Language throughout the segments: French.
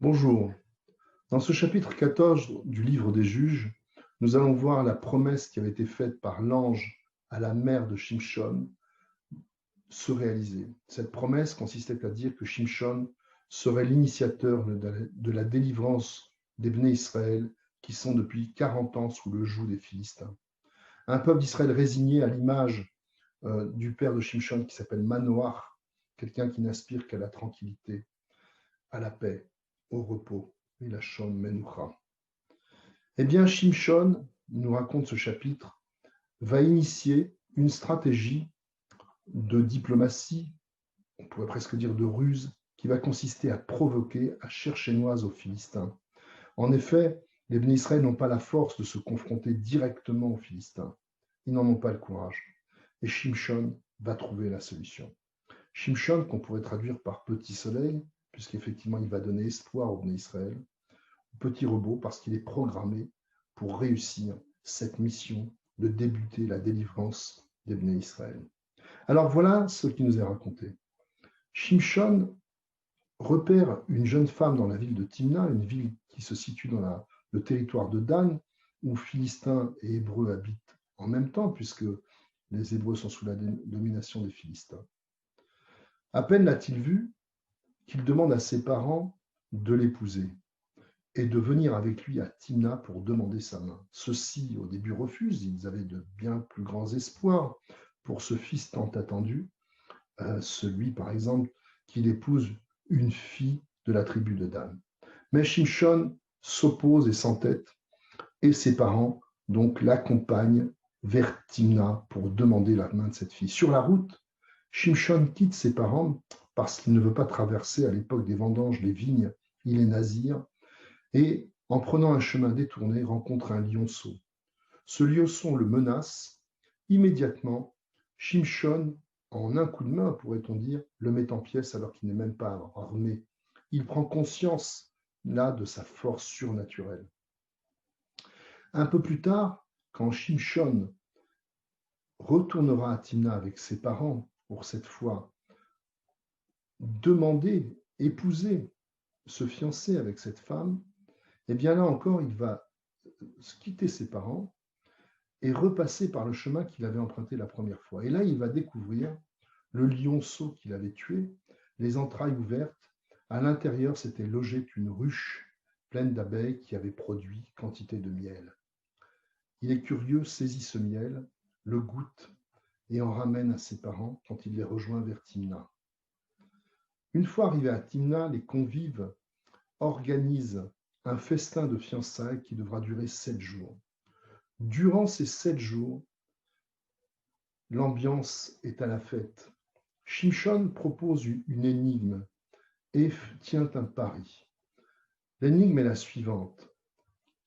Bonjour. Dans ce chapitre 14 du livre des Juges, nous allons voir la promesse qui avait été faite par l'ange à la mère de Shimshon se réaliser. Cette promesse consistait à dire que Shimshon serait l'initiateur de la délivrance des Bnei Israël qui sont depuis 40 ans sous le joug des Philistins. Un peuple d'Israël résigné à l'image du père de Shimshon qui s'appelle Manoach, quelqu'un qui n'aspire qu'à la tranquillité, à la paix, au repos. Milachon Menucha. Eh bien, Shimshon, nous raconte ce chapitre, va initier une stratégie de diplomatie, on pourrait presque dire de ruse, qui va consister à provoquer, à chercher noise aux Philistins. En effet, les Bnei Israël n'ont pas la force de se confronter directement aux Philistins. Ils n'en ont pas le courage. Et Shimshon va trouver la solution. Shimshon, qu'on pourrait traduire par petit soleil, puisqu'effectivement il va donner espoir aux Bnei Israël, petit robot, parce qu'il est programmé pour réussir cette mission de débuter la délivrance des Bnei Israël. Alors voilà ce qui nous est raconté. Shimshon repère une jeune femme dans la ville de Timna, une ville qui se situe dans le territoire de Dan, où Philistins et Hébreux habitent en même temps, puisque les Hébreux sont sous la domination des Philistins. À peine l'a-t-il vue qu'il demande à ses parents de l'épouser et de venir avec lui à Timna pour demander sa main. Ceux-ci, au début, refusent. Ils avaient de bien plus grands espoirs pour ce fils tant attendu, celui, par exemple, qu'il épouse une fille de la tribu de Dan. Mais Shimshon s'oppose et s'entête, et ses parents, donc, l'accompagnent vers Timna pour demander la main de cette fille. Sur la route, Shimshon quitte ses parents parce qu'il ne veut pas traverser, à l'époque des vendanges, les vignes. Il est nazir, et, en prenant un chemin détourné, rencontre un lionceau. Ce lionceau le menace. Immédiatement, Shimshon, en un coup de main, pourrait-on dire, le met en pièces alors qu'il n'est même pas armé. Il prend conscience, là, de sa force surnaturelle. Un peu plus tard, quand Shimshon retournera à Timna avec ses parents, pour cette fois demander, épouser, se fiancer avec cette femme, eh bien là encore, il va quitter ses parents et repasser par le chemin qu'il avait emprunté la première fois. Et là, il va découvrir le lionceau qu'il avait tué, les entrailles ouvertes. À l'intérieur, s'était logée une ruche pleine d'abeilles qui avait produit quantité de miel. Il est curieux, saisit ce miel, le goûte et en ramène à ses parents quand il les rejoint vers Timna. Une fois arrivé à Timna, les convives organisent un festin de fiançailles qui devra durer 7 jours. Durant ces 7 jours, l'ambiance est à la fête. Shimshon propose une énigme et tient un pari. L'énigme est la suivante.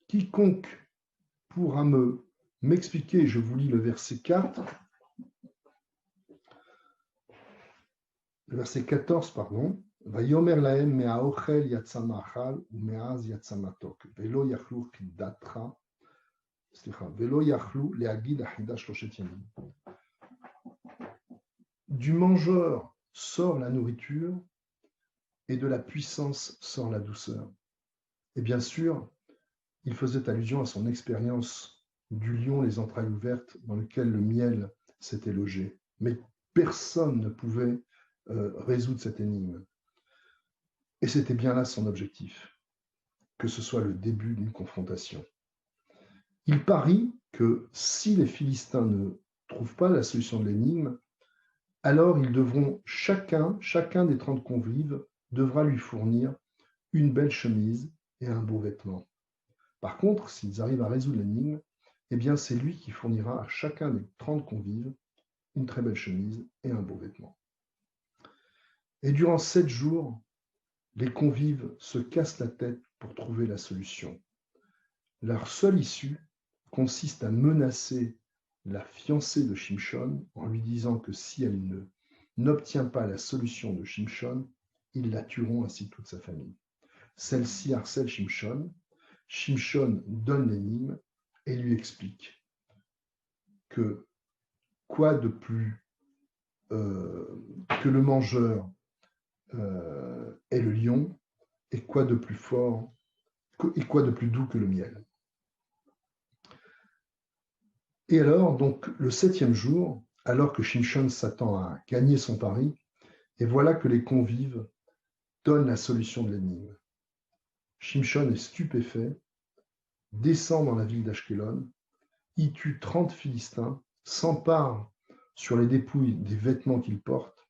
Quiconque pourra m'expliquer, je vous lis le verset 4, le verset 14, pardon, Vayomer lahem me'aochel yatsa ma'achal u'me'az yatsa matok, velo yachlu chidatra, velo yachlu le'agid achida shloshet yamim. Du mangeur sort la nourriture et de la puissance sort la douceur. Et bien sûr, il faisait allusion à son expérience du lion les entrailles ouvertes dans lequel le miel s'était logé. Mais personne ne pouvait résoudre cette énigme. Et c'était bien là son objectif, que ce soit le début d'une confrontation. Il parie que si les Philistins ne trouvent pas la solution de l'énigme, alors ils devront chacun des 30 convives devra lui fournir une belle chemise et un beau vêtement. Par contre, s'ils arrivent à résoudre l'énigme, eh bien c'est lui qui fournira à chacun des 30 convives une très belle chemise et un beau vêtement. Et durant 7 jours, les convives se cassent la tête pour trouver la solution. Leur seule issue consiste à menacer la fiancée de Shimshon en lui disant que si elle n'obtient pas la solution de Shimshon, ils la tueront ainsi que toute sa famille. Celle-ci harcèle Shimshon. Shimshon donne l'énigme et lui explique que quoi de plus que le mangeur est le lion, Et quoi de plus fort, et quoi de plus doux que le miel? Et alors, donc, le 7e jour, alors que Shimshon s'attend à gagner son pari, et voilà que les convives donnent la solution de l'énigme. Shimshon est stupéfait, descend dans la ville d'Ashkelon, y tue 30 Philistins, s'empare sur les dépouilles des vêtements qu'il porte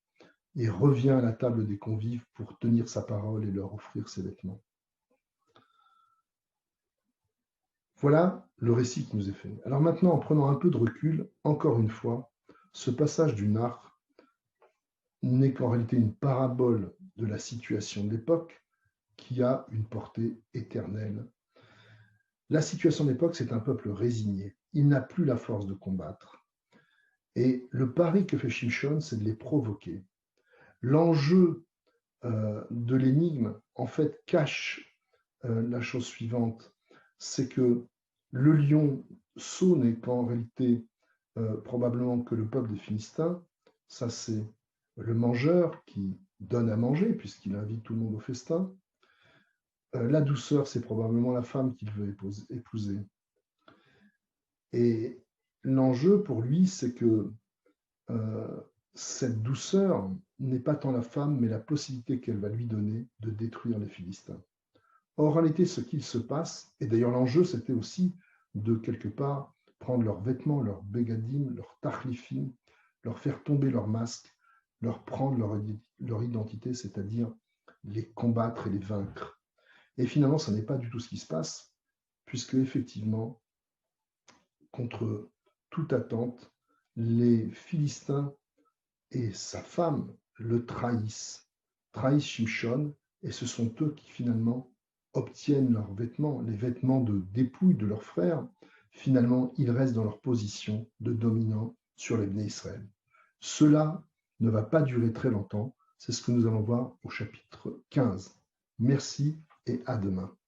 et revient à la table des convives pour tenir sa parole et leur offrir ses vêtements. Voilà le récit qui nous est fait. Alors maintenant, en prenant un peu de recul, encore une fois, ce passage du Nar n'est qu'en réalité une parabole de la situation de l'époque qui a une portée éternelle. La situation de l'époque, c'est un peuple résigné. Il n'a plus la force de combattre. Et le pari que fait Shimshon, c'est de les provoquer. L'enjeu de l'énigme, en fait, cache la chose suivante, c'est que le lion sot n'est qu'en réalité probablement que le peuple des Philistins. Ça, c'est le mangeur qui donne à manger, puisqu'il invite tout le monde au festin. La douceur, c'est probablement la femme qu'il veut épouser. Et l'enjeu pour lui, c'est que cette douceur n'est pas tant la femme, mais la possibilité qu'elle va lui donner de détruire les Philistins. Or, en réalité, ce qu'il se passe, et d'ailleurs l'enjeu, c'était aussi de quelque part prendre leurs vêtements, leurs bégadim, leurs tachlifim, leur faire tomber leur masque, leur prendre leur identité, c'est-à-dire les combattre et les vaincre. Et finalement, ça n'est pas du tout ce qui se passe, puisque effectivement, contre toute attente, les Philistins et sa femme le trahissent Shimshon, et ce sont eux qui finalement obtiennent leurs vêtements, les vêtements de dépouille de leurs frères. Finalement, ils restent dans leur position de dominant sur les Bnei Israël. Cela ne va pas durer très longtemps, c'est ce que nous allons voir au chapitre 15. Merci et à demain.